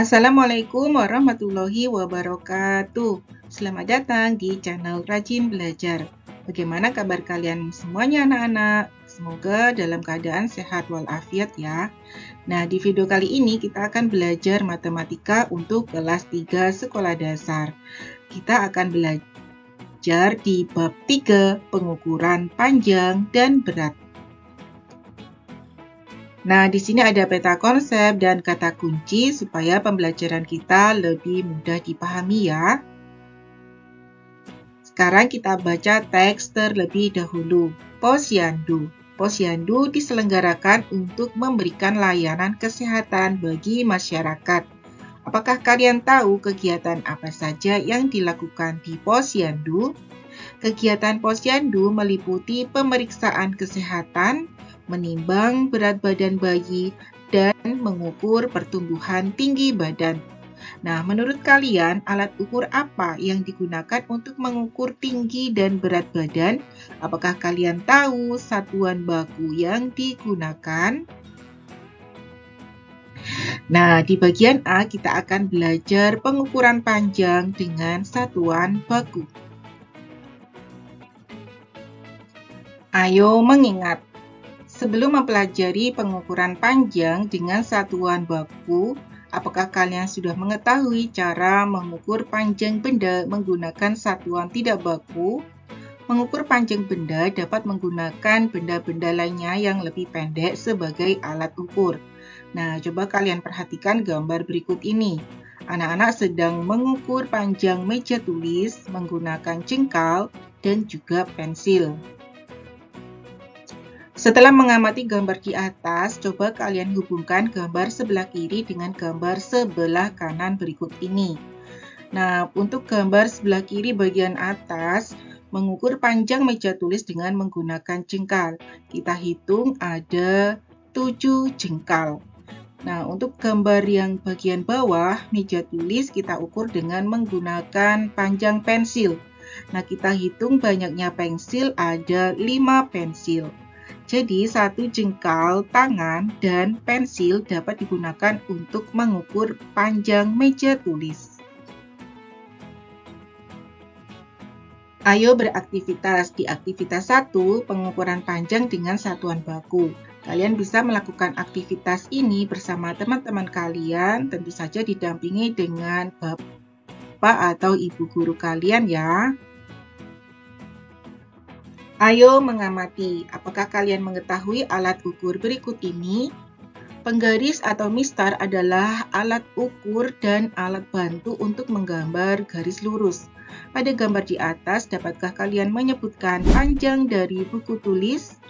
Assalamualaikum warahmatullahi wabarakatuh. Selamat datang di channel Rajin Belajar. Bagaimana kabar kalian semuanya anak-anak? Semoga dalam keadaan sehat walafiat ya. Nah, di video kali ini kita akan belajar matematika untuk kelas 3 sekolah dasar. Kita akan belajar di bab 3, pengukuran panjang dan berat. Nah, di sini ada peta konsep dan kata kunci supaya pembelajaran kita lebih mudah dipahami ya. Sekarang kita baca teks terlebih dahulu. Posyandu. Posyandu diselenggarakan untuk memberikan layanan kesehatan bagi masyarakat. Apakah kalian tahu kegiatan apa saja yang dilakukan di posyandu? Kegiatan posyandu meliputi pemeriksaan kesehatan, menimbang berat badan bayi, dan mengukur pertumbuhan tinggi badan. Nah, menurut kalian, alat ukur apa yang digunakan untuk mengukur tinggi dan berat badan? Apakah kalian tahu satuan baku yang digunakan? Nah, di bagian A kita akan belajar pengukuran panjang dengan satuan baku. Ayo mengingat. Sebelum mempelajari pengukuran panjang dengan satuan baku, apakah kalian sudah mengetahui cara mengukur panjang benda menggunakan satuan tidak baku? Mengukur panjang benda dapat menggunakan benda-benda lainnya yang lebih pendek sebagai alat ukur. Nah, coba kalian perhatikan gambar berikut ini. Anak-anak sedang mengukur panjang meja tulis menggunakan jengkal dan juga pensil. Setelah mengamati gambar di atas, coba kalian hubungkan gambar sebelah kiri dengan gambar sebelah kanan berikut ini. Nah, untuk gambar sebelah kiri bagian atas, mengukur panjang meja tulis dengan menggunakan jengkal. Kita hitung ada 7 jengkal. Nah, untuk gambar yang bagian bawah, meja tulis kita ukur dengan menggunakan panjang pensil. Nah, kita hitung banyaknya pensil ada 5 pensil. Jadi, satu jengkal tangan dan pensil dapat digunakan untuk mengukur panjang meja tulis. Ayo beraktivitas. Di aktivitas 1, pengukuran panjang dengan satuan baku. Kalian bisa melakukan aktivitas ini bersama teman-teman kalian, tentu saja didampingi dengan bapak atau ibu guru kalian ya. Ayo mengamati. Apakah kalian mengetahui alat ukur berikut ini? Penggaris atau mistar adalah alat ukur dan alat bantu untuk menggambar garis lurus. Pada gambar di atas, dapatkah kalian menyebutkan panjang dari buku tulis?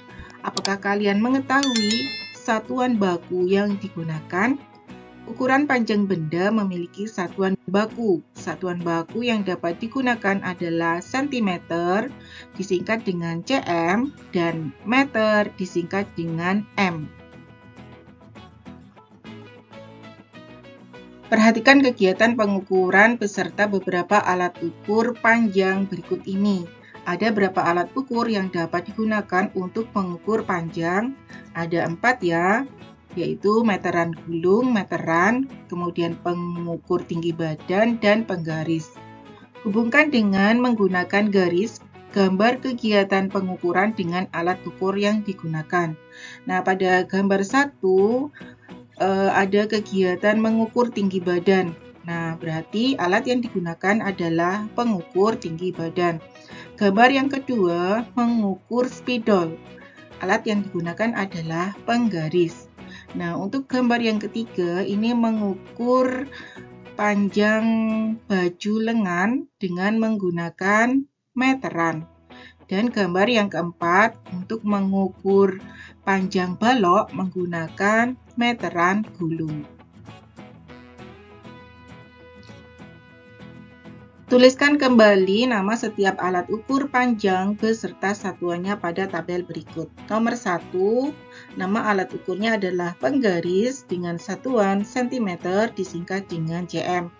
Apakah kalian mengetahui satuan baku yang digunakan? Ukuran panjang benda memiliki satuan baku. Satuan baku yang dapat digunakan adalah cm, disingkat dengan cm, dan meter, disingkat dengan m. Perhatikan kegiatan pengukuran beserta beberapa alat ukur panjang berikut ini. Ada berapa alat ukur yang dapat digunakan untuk mengukur panjang? Ada 4 ya, yaitu meteran gulung, meteran, kemudian pengukur tinggi badan, dan penggaris. Hubungkan dengan menggunakan garis, gambar kegiatan pengukuran dengan alat ukur yang digunakan. Nah, pada gambar 1, ada kegiatan mengukur tinggi badan. Nah, berarti alat yang digunakan adalah pengukur tinggi badan. Gambar yang kedua, mengukur spidol. Alat yang digunakan adalah penggaris. Nah, untuk gambar yang ketiga, ini mengukur panjang baju lengan dengan menggunakan meteran. Dan gambar yang keempat, untuk mengukur panjang balok menggunakan meteran gulung. Tuliskan kembali nama setiap alat ukur panjang beserta satuannya pada tabel berikut. Nomor 1, nama alat ukurnya adalah penggaris dengan satuan cm disingkat dengan cm.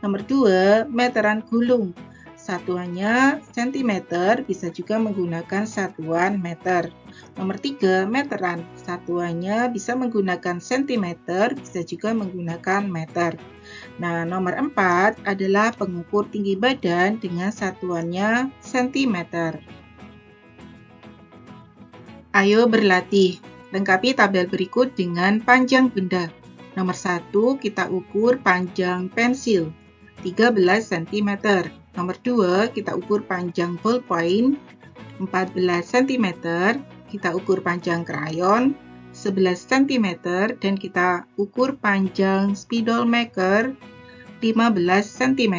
Nomor 2, meteran gulung. Satuannya cm, bisa juga menggunakan satuan meter. Nomor 3, meteran. Satuannya bisa menggunakan cm, bisa juga menggunakan meter. Nah, nomor 4 adalah pengukur tinggi badan dengan satuannya cm. Ayo berlatih. Lengkapi tabel berikut dengan panjang benda. Nomor 1, kita ukur panjang pensil, 13 cm. Nomor 2, kita ukur panjang ballpoint, 14 cm. Kita ukur panjang krayon, 11 cm. Dan kita ukur panjang spidol maker, 15 cm.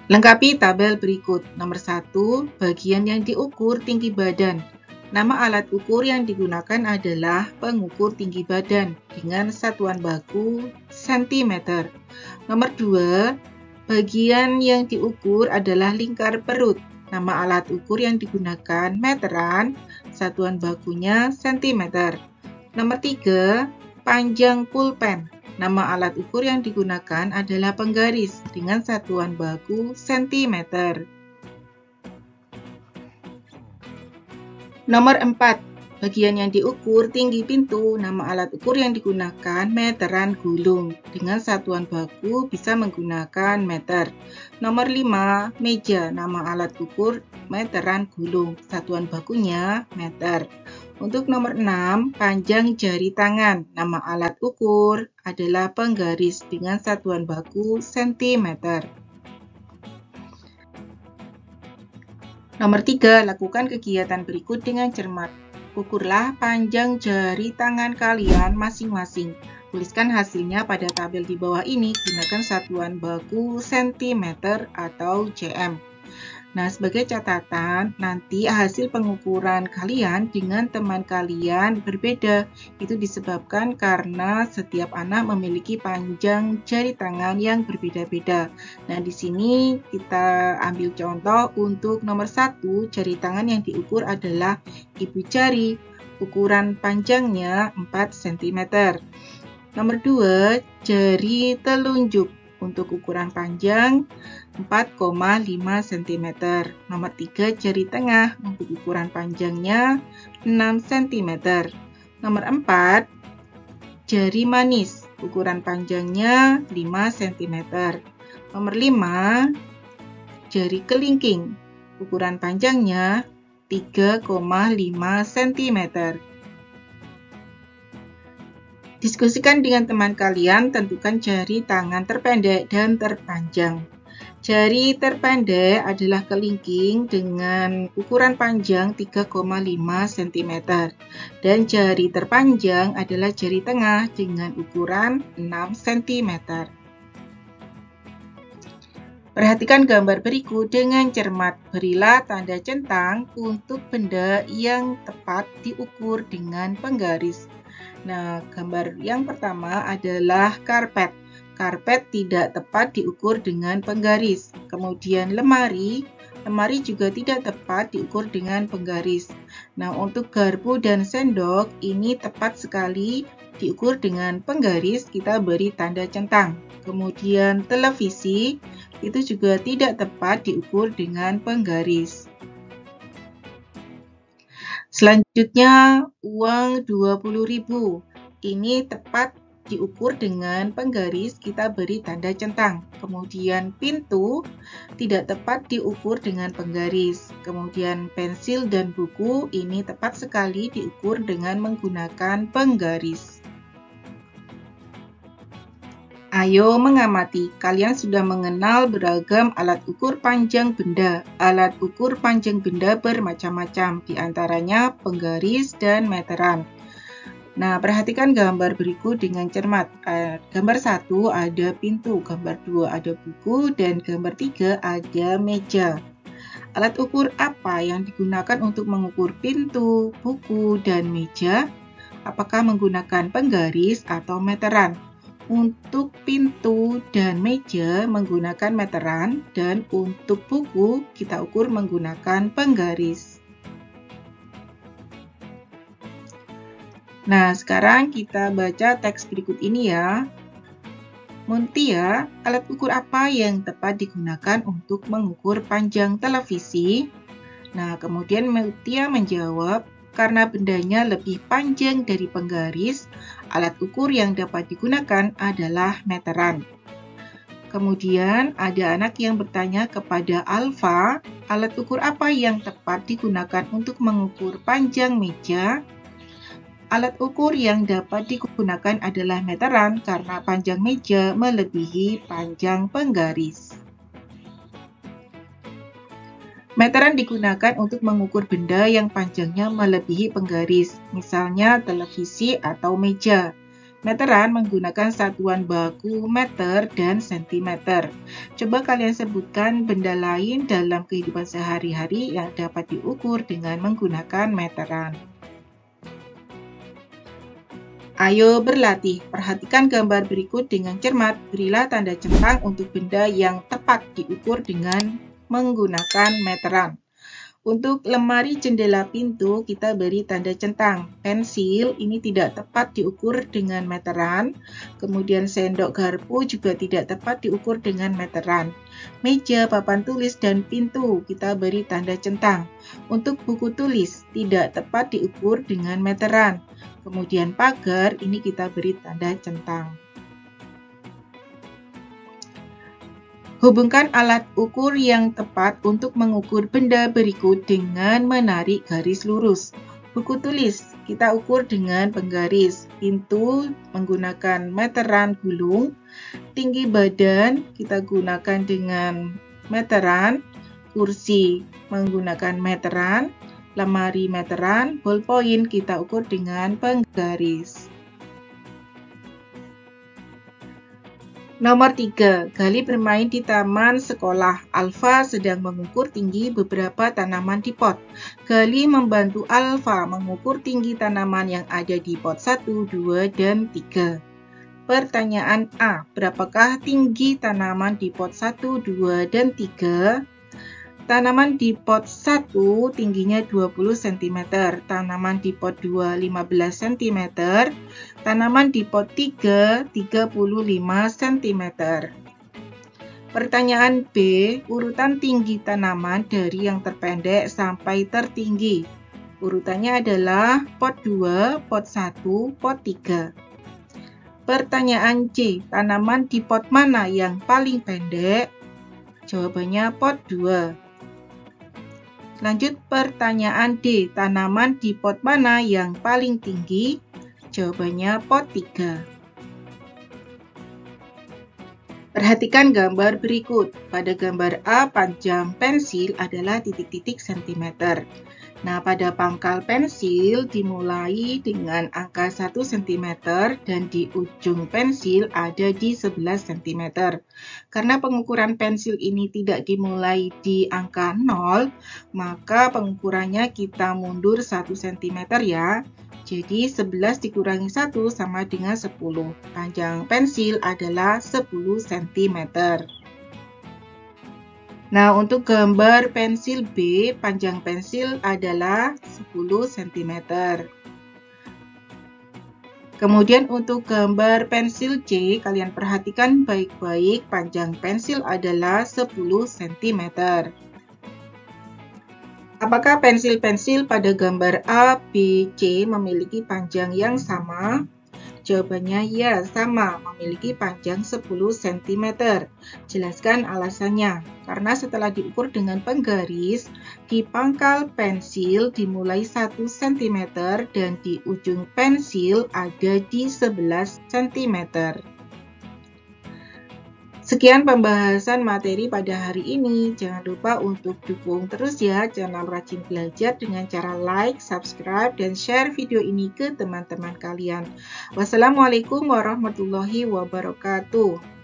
Lengkapi tabel berikut. Nomor 1, bagian yang diukur tinggi badan. Nama alat ukur yang digunakan adalah pengukur tinggi badan dengan satuan baku cm. Nomor 2, bagian yang diukur adalah lingkar perut. Nama alat ukur yang digunakan meteran, satuan bakunya cm. Nomor 3, panjang pulpen. Nama alat ukur yang digunakan adalah penggaris dengan satuan baku cm. Nomor 4, bagian yang diukur tinggi pintu. Nama alat ukur yang digunakan meteran gulung dengan satuan baku bisa menggunakan meter. Nomor 5, meja. Nama alat ukur meteran gulung, satuan bakunya meter. Untuk nomor 6, panjang jari tangan. Nama alat ukur adalah penggaris dengan satuan baku cm. Nomor 3, lakukan kegiatan berikut dengan cermat. Ukurlah panjang jari tangan kalian masing-masing. Tuliskan hasilnya pada tabel di bawah ini. Gunakan satuan baku cm atau cm. Nah, sebagai catatan, nanti hasil pengukuran kalian dengan teman kalian berbeda. Itu disebabkan karena setiap anak memiliki panjang jari tangan yang berbeda-beda. Nah, di sini kita ambil contoh untuk nomor 1, jari tangan yang diukur adalah ibu jari. Ukuran panjangnya 4 cm. Nomor 2, jari telunjuk. Untuk ukuran panjang 4,5 cm. Nomor 3, jari tengah. Untuk ukuran panjangnya 6 cm. Nomor 4, jari manis. Ukuran panjangnya 5 cm. Nomor 5, jari kelingking. Ukuran panjangnya 3,5 cm. Diskusikan dengan teman kalian, tentukan jari tangan terpendek dan terpanjang. Jari terpendek adalah kelingking dengan ukuran panjang 3,5 cm. Dan jari terpanjang adalah jari tengah dengan ukuran 6 cm. Perhatikan gambar berikut dengan cermat. Berilah tanda centang untuk benda yang tepat diukur dengan penggaris. Nah, gambar yang pertama adalah karpet. Karpet tidak tepat diukur dengan penggaris. Kemudian lemari juga tidak tepat diukur dengan penggaris. Nah, untuk garpu dan sendok ini tepat sekali diukur dengan penggaris, kita beri tanda centang. Kemudian televisi itu juga tidak tepat diukur dengan penggaris. Selanjutnya, uang 20.000. Ini tepat diukur dengan penggaris, kita beri tanda centang. Kemudian pintu tidak tepat diukur dengan penggaris. Kemudian pensil dan buku ini tepat sekali diukur dengan menggunakan penggaris. Ayo mengamati, kalian sudah mengenal beragam alat ukur panjang benda. Alat ukur panjang benda bermacam-macam, diantaranya penggaris dan meteran. Nah, perhatikan gambar berikut dengan cermat. Gambar 1 ada pintu, gambar 2 ada buku, dan gambar 3 ada meja. Alat ukur apa yang digunakan untuk mengukur pintu, buku, dan meja? Apakah menggunakan penggaris atau meteran? Untuk pintu dan meja menggunakan meteran, dan untuk buku kita ukur menggunakan penggaris. Nah, sekarang kita baca teks berikut ini ya. Muntia, alat ukur apa yang tepat digunakan untuk mengukur panjang televisi? Nah, kemudian Muntia menjawab, karena bendanya lebih panjang dari penggaris, alat ukur yang dapat digunakan adalah meteran. Kemudian ada anak yang bertanya kepada Alfa, alat ukur apa yang tepat digunakan untuk mengukur panjang meja? Alat ukur yang dapat digunakan adalah meteran karena panjang meja melebihi panjang penggaris. Meteran digunakan untuk mengukur benda yang panjangnya melebihi penggaris, misalnya televisi atau meja. Meteran menggunakan satuan baku meter dan sentimeter. Coba kalian sebutkan benda lain dalam kehidupan sehari-hari yang dapat diukur dengan menggunakan meteran. Ayo berlatih, perhatikan gambar berikut dengan cermat, berilah tanda centang untuk benda yang tepat diukur dengan menggunakan meteran. Untuk lemari jendela pintu, kita beri tanda centang. Pensil ini tidak tepat diukur dengan meteran. Kemudian sendok garpu juga tidak tepat diukur dengan meteran. Meja, papan tulis, dan pintu kita beri tanda centang. Untuk buku tulis tidak tepat diukur dengan meteran. Kemudian pagar ini kita beri tanda centang. Hubungkan alat ukur yang tepat untuk mengukur benda berikut dengan menarik garis lurus. Buku tulis kita ukur dengan penggaris, pintu menggunakan meteran gulung, tinggi badan kita gunakan dengan meteran, kursi menggunakan meteran, lemari meteran, ballpoint kita ukur dengan penggaris. Nomor 3. Gali bermain di taman sekolah. Alfa sedang mengukur tinggi beberapa tanaman di pot. Gali membantu Alfa mengukur tinggi tanaman yang ada di pot 1, 2, dan 3. Pertanyaan A. Berapakah tinggi tanaman di pot 1, 2, dan 3? Tanaman di pot 1 tingginya 20 cm, tanaman di pot 2 15 cm, tanaman di pot 3 35 cm. Pertanyaan B, urutan tinggi tanaman dari yang terpendek sampai tertinggi. Urutannya adalah pot 2, pot 1, pot 3. Pertanyaan C, tanaman di pot mana yang paling pendek? Jawabannya pot 2. Lanjut pertanyaan D, tanaman di pot mana yang paling tinggi? Jawabannya pot 3. Perhatikan gambar berikut. Pada gambar A, panjang pensil adalah titik-titik cm. Nah, pada pangkal pensil dimulai dengan angka 1 cm dan di ujung pensil ada di 11 cm. Karena pengukuran pensil ini tidak dimulai di angka 0, maka pengukurannya kita mundur 1 cm ya. Jadi 11 dikurangi 1 sama dengan 10. Panjang pensil adalah 10 cm. Nah, untuk gambar pensil B, panjang pensil adalah 10 cm. Kemudian untuk gambar pensil C, kalian perhatikan baik-baik, panjang pensil adalah 10 cm. Apakah pensil-pensil pada gambar A, B, C memiliki panjang yang sama? Jawabannya ya, sama, memiliki panjang 10 cm. Jelaskan alasannya. Karena setelah diukur dengan penggaris, di pangkal pensil dimulai 1 cm dan di ujung pensil ada di 11 cm. Sekian pembahasan materi pada hari ini. Jangan lupa untuk dukung terus ya channel Rajin Belajar dengan cara like, subscribe, dan share video ini ke teman-teman kalian. Wassalamualaikum warahmatullahi wabarakatuh.